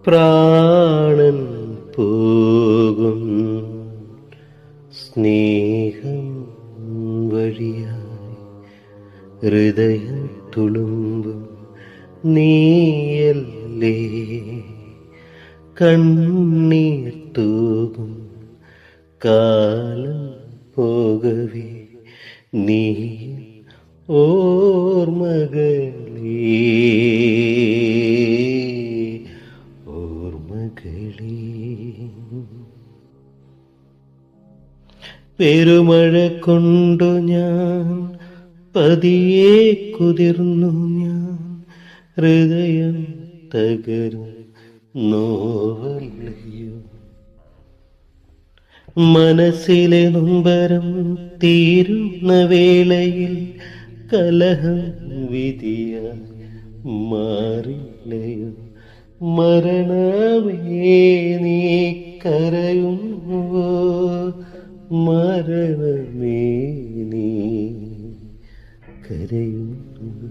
പ്രാണൻ പോകും സ്നേഹം വഴിയായി ഹൃദയം തുളുമ്പും നീയല്ലേ കണ്ണീർ തൂകും കാലം പോകവേ നീ ഓർമ്മകളേ പെരുമഴ കൊണ്ടു ഞാൻ പതിയെ കുതിർന്നു ഞാൻ ഹൃദയം തകരും നോവല്ലയോ മനസ്സിലെ നൊമ്പരം തീരുന്ന വേളയിൽ കലഹം വിധിയായി മാറില്ലയോ മരണമേ നീ കരയുന്നുവോ മരണമേ നീ കരയുന്നു